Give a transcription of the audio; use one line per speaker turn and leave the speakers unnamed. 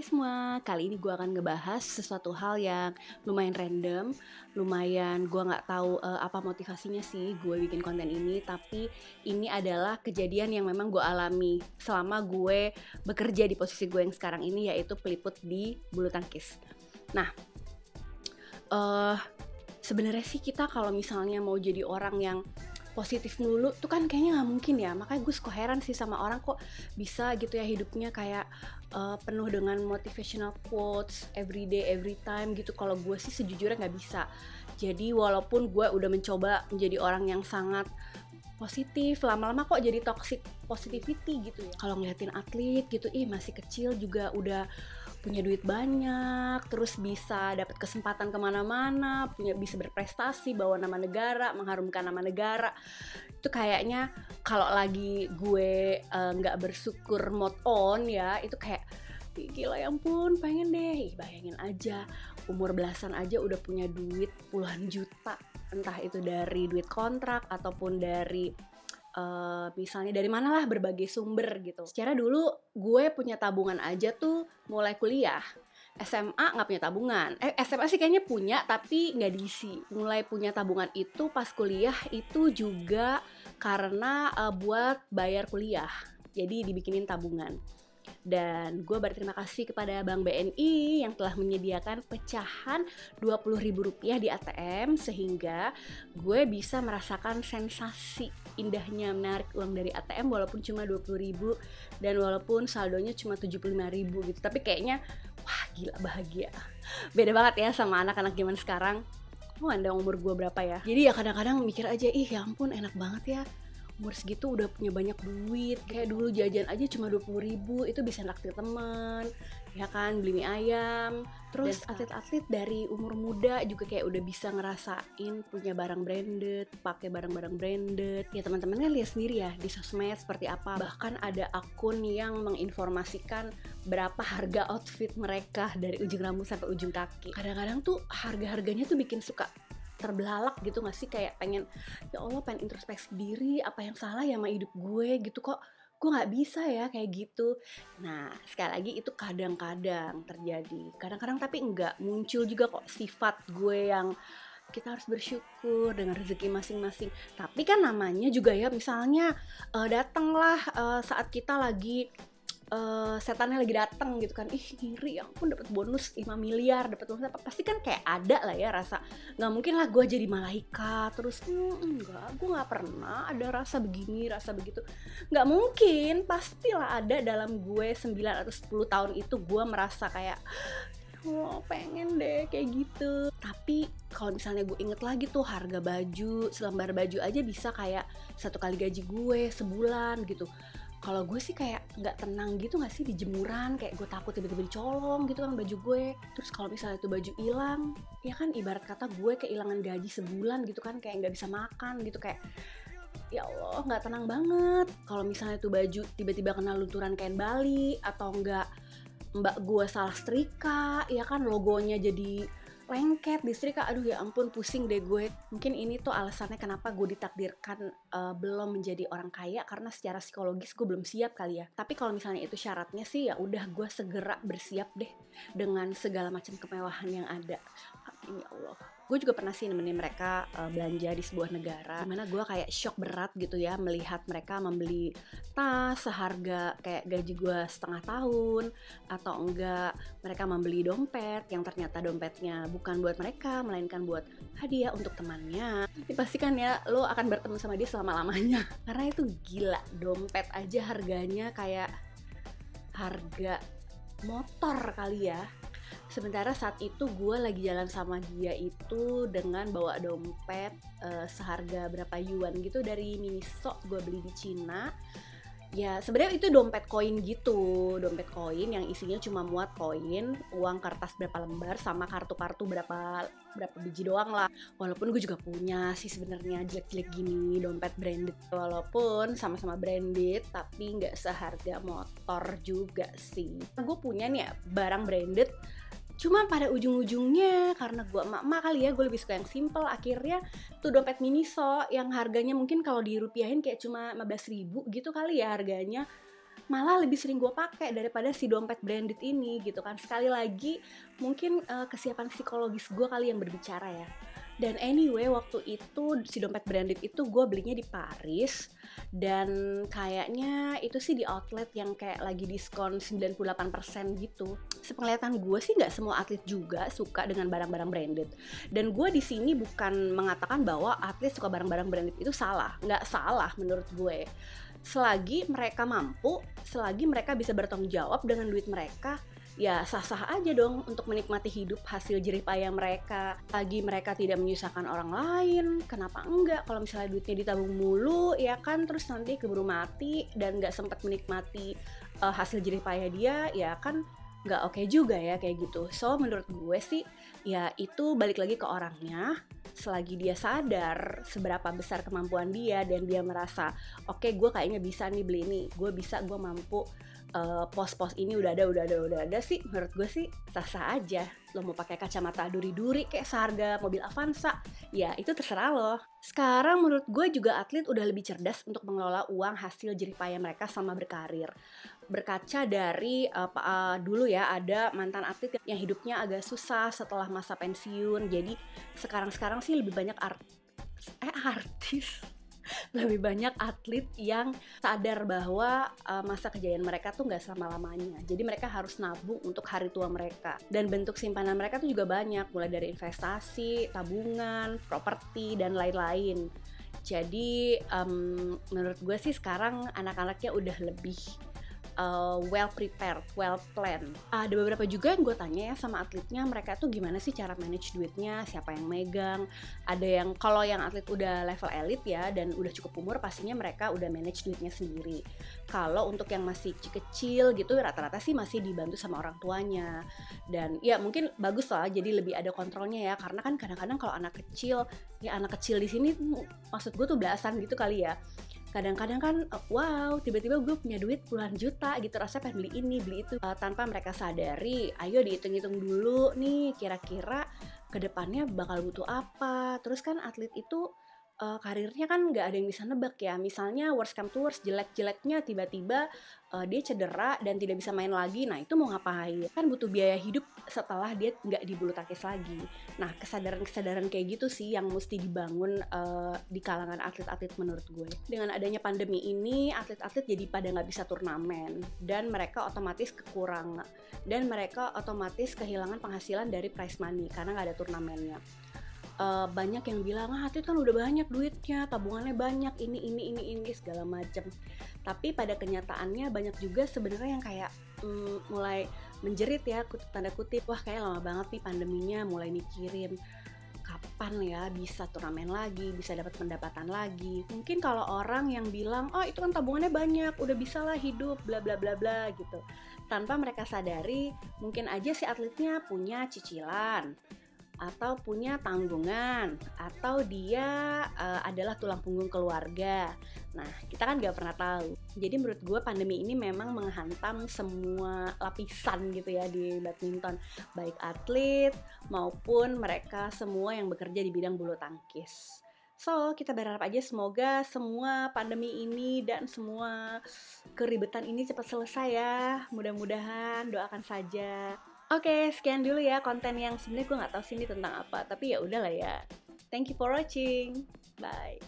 Hai semua, kali ini gue akan ngebahas sesuatu hal yang lumayan random, lumayan gue nggak tahu apa motivasinya sih gue bikin konten ini, tapi ini adalah kejadian yang memang gue alami selama gue bekerja di posisi gue yang sekarang ini, yaitu peliput di bulu tangkis. Nah, sebenarnya sih kita kalau misalnya mau jadi orang yang positif mulu tuh kan kayaknya nggak mungkin ya. Makanya gue suka heran sih sama orang kok bisa gitu ya hidupnya kayak penuh dengan motivational quotes every day, every time gitu. Kalau gue sih sejujurnya nggak bisa. Jadi walaupun gue udah mencoba menjadi orang yang sangat positif, lama-lama kok jadi toxic positivity gitu ya. Kalau ngeliatin atlet gitu, masih kecil juga udah punya duit banyak, terus bisa dapat kesempatan kemana-mana, bisa berprestasi, bawa nama negara, mengharumkan nama negara. Itu kayaknya kalau lagi gue nggak bersyukur mode on ya, itu kayak gila ya ampun, pengen deh. Bayangin aja umur belasan aja udah punya duit puluhan juta, entah itu dari duit kontrak ataupun dari misalnya dari mana lah, berbagai sumber gitu. Secara dulu gue punya tabungan aja tuh mulai kuliah. SMA nggak punya tabungan. SMA sih kayaknya punya tapi nggak diisi. Mulai punya tabungan itu pas kuliah itu juga karena buat bayar kuliah. Jadi dibikinin tabungan. Dan gue berterima kasih kepada Bank BNI yang telah menyediakan pecahan Rp20.000 di ATM, sehingga gue bisa merasakan sensasi indahnya menarik uang dari ATM walaupun cuma Rp20.000 dan walaupun saldonya cuma Rp75.000 gitu. Tapi kayaknya wah gila, bahagia. Beda banget ya sama anak-anak zaman sekarang. Anda umur gue berapa ya? Jadi ya kadang-kadang mikir aja, ya ampun enak banget ya umur segitu udah punya banyak duit. Kayak dulu jajan aja cuma Rp20.000, itu bisa naktir teman, ya kan, beli mie ayam. Terus atlet-atlet dari umur muda juga kayak udah bisa ngerasain punya barang branded, pakai barang-barang branded. Ya teman-teman kan lihat sendiri ya di sosmed seperti apa. Bahkan ada akun yang menginformasikan berapa harga outfit mereka dari ujung rambut sampai ujung kaki. Kadang-kadang tuh harga-harganya tuh bikin suka terbelalak gitu gak sih, kayak pengen, ya Allah pengen introspeksi diri, apa yang salah ya sama hidup gue gitu, kok gue gak bisa ya kayak gitu. Nah sekali lagi itu kadang-kadang terjadi, kadang-kadang tapi enggak, muncul juga kok sifat gue yang kita harus bersyukur dengan rezeki masing-masing. Tapi kan namanya juga ya, misalnya datanglah saat kita lagi setannya lagi datang gitu kan, ngiri ya ampun dapat bonus 5 miliar, dapat bonus apa, pasti kan kayak ada lah ya rasa, nggak mungkin lah gue jadi malaikat terus enggak, gue nggak pernah ada rasa begini rasa begitu, nggak mungkin, pastilah ada dalam gue 9 atau 10 tahun itu gue merasa kayak pengen deh kayak gitu. Tapi kalau misalnya gue inget lagi tuh harga baju, selembar baju aja bisa kayak 1 kali gaji gue sebulan gitu. Kalau gue sih kayak nggak tenang gitu nggak sih di jemuran, kayak gue takut tiba-tiba dicolong gitu kan baju gue. Terus kalau misalnya itu baju hilang, ya kan ibarat kata gue kehilangan gaji sebulan gitu kan, kayak nggak bisa makan gitu, kayak ya Allah nggak tenang banget. Kalau misalnya itu baju tiba-tiba kena lunturan kain Bali, atau enggak mbak gue salah setrika, ya kan logonya jadi lengket di setrika, aduh ya ampun pusing deh gue. Mungkin ini tuh alasannya kenapa gue ditakdirkan belum menjadi orang kaya, karena secara psikologis gue belum siap kali ya. Tapi kalau misalnya itu syaratnya sih ya udah gue segera bersiap deh dengan segala macam kemewahan yang ada. Amin ya Allah. Gue juga pernah sih nemenin mereka belanja di sebuah negara, dimana gue kayak shock berat gitu ya melihat mereka membeli tas seharga kayak gaji gue setengah tahun, atau enggak mereka membeli dompet yang ternyata dompetnya bukan buat mereka melainkan buat hadiah untuk temannya. Dipastikan ya lo akan bertemu sama dia selama-lamanya karena itu gila, dompet aja harganya kayak harga motor kali ya. Sementara saat itu gue lagi jalan sama dia itu dengan bawa dompet seharga berapa yuan gitu dari Miniso, gue beli di Cina. Ya sebenarnya itu dompet koin gitu, dompet koin yang isinya cuma muat koin, uang kertas berapa lembar, sama kartu-kartu berapa biji doang lah. Walaupun gue juga punya sih sebenarnya jelek-jelek gini dompet branded, walaupun sama-sama branded tapi nggak seharga motor juga sih. Gue punya nih ya, barang branded, cuma pada ujung-ujungnya karena gue emak-emak kali ya, gue lebih suka yang simple. Akhirnya tuh dompet Miniso yang harganya mungkin kalau dirupiahin kayak cuma 15.000 gitu kali ya harganya, malah lebih sering gue pakai daripada si dompet branded ini gitu kan. Sekali lagi mungkin kesiapan psikologis gue kali yang berbicara ya. Dan anyway, waktu itu si dompet branded itu gue belinya di Paris, dan kayaknya itu sih di outlet yang kayak lagi diskon 98% gitu. Sepenglihatan gue sih nggak semua atlet juga suka dengan barang-barang branded. Dan gue di sini bukan mengatakan bahwa atlet suka barang-barang branded itu salah. Nggak salah menurut gue. Selagi mereka mampu, selagi mereka bisa bertanggung jawab dengan duit mereka, ya sah-sah aja dong untuk menikmati hidup hasil jerih payah mereka. Lagi mereka tidak menyusahkan orang lain, kenapa enggak? Kalau misalnya duitnya ditabung mulu, ya kan, terus nanti keburu mati dan nggak sempat menikmati hasil jerih payah dia, ya kan nggak oke juga ya kayak gitu. So menurut gue sih, ya itu balik lagi ke orangnya. Selagi dia sadar seberapa besar kemampuan dia dan dia merasa oke, gue kayaknya bisa nih beli ini, gue bisa, gue mampu, pos-pos ini udah ada sih, menurut gue sih sah-sah aja. Lo mau pakai kacamata duri-duri kayak seharga mobil Avanza, ya itu terserah lo. Sekarang menurut gue juga atlet udah lebih cerdas untuk mengelola uang hasil jerih payah mereka sama berkarir. Berkaca dari dulu ya, ada mantan atlet yang hidupnya agak susah setelah masa pensiun. Jadi sekarang sih lebih banyak artis lebih banyak atlet yang sadar bahwa masa kejayaan mereka tuh nggak selama-lamanya. Jadi mereka harus nabung untuk hari tua mereka. Dan bentuk simpanan mereka tuh juga banyak, mulai dari investasi, tabungan, properti, dan lain-lain. Jadi menurut gue sih sekarang anak-anaknya udah lebih well prepared, well planned. Ada beberapa juga yang gue tanya ya sama atletnya, mereka tuh gimana sih cara manage duitnya, siapa yang megang. Ada yang, kalau yang atlet udah level elit ya dan udah cukup umur, pastinya mereka udah manage duitnya sendiri. Kalau untuk yang masih kecil gitu, rata-rata sih masih dibantu sama orang tuanya. Dan ya mungkin bagus lah, jadi lebih ada kontrolnya ya, karena kan kadang-kadang kalau anak kecil, ya anak kecil di sini maksud gue tuh belasan gitu kali ya. Kadang-kadang kan wow, tiba-tiba gue punya duit puluhan juta gitu, rasanya pengen beli ini, beli itu, tanpa mereka sadari. Ayo dihitung-hitung dulu nih, kira-kira kedepannya bakal butuh apa. Terus kan atlet itu karirnya kan nggak ada yang bisa nebak ya. Misalnya worst come to worst, jelek-jeleknya tiba-tiba dia cedera dan tidak bisa main lagi. Nah itu mau ngapain? Kan butuh biaya hidup setelah dia nggak di bulu tangkis lagi. Nah kesadaran-kesadaran kayak gitu sih yang mesti dibangun di kalangan atlet-atlet menurut gue. Dengan adanya pandemi ini, atlet-atlet jadi pada nggak bisa turnamen dan mereka otomatis kekurangan, dan mereka otomatis kehilangan penghasilan dari prize money karena nggak ada turnamennya. Banyak yang bilang atlet kan udah banyak duitnya, tabungannya banyak, ini segala macam. Tapi pada kenyataannya banyak juga sebenarnya yang kayak mulai menjerit ya, tanda kutip, wah kayak lama banget nih pandeminya, mulai mikirin kapan ya bisa turnamen lagi, bisa dapat pendapatan lagi. Mungkin kalau orang yang bilang, oh itu kan tabungannya banyak, udah bisa lah hidup, bla bla bla bla gitu. Tanpa mereka sadari, mungkin aja si atletnya punya cicilan, atau punya tanggungan, atau dia adalah tulang punggung keluarga. Nah, kita kan gak pernah tahu. Jadi menurut gue pandemi ini memang menghantam semua lapisan gitu ya di badminton, baik atlet maupun mereka semua yang bekerja di bidang bulu tangkis. So, kita berharap aja semoga semua pandemi ini dan semua keribetan ini cepat selesai ya. Mudah-mudahan, doakan saja. Oke, sekian dulu ya konten yang sebenarnya gue nggak tahu sih ini tentang apa, tapi ya udahlah ya. Thank you for watching. Bye.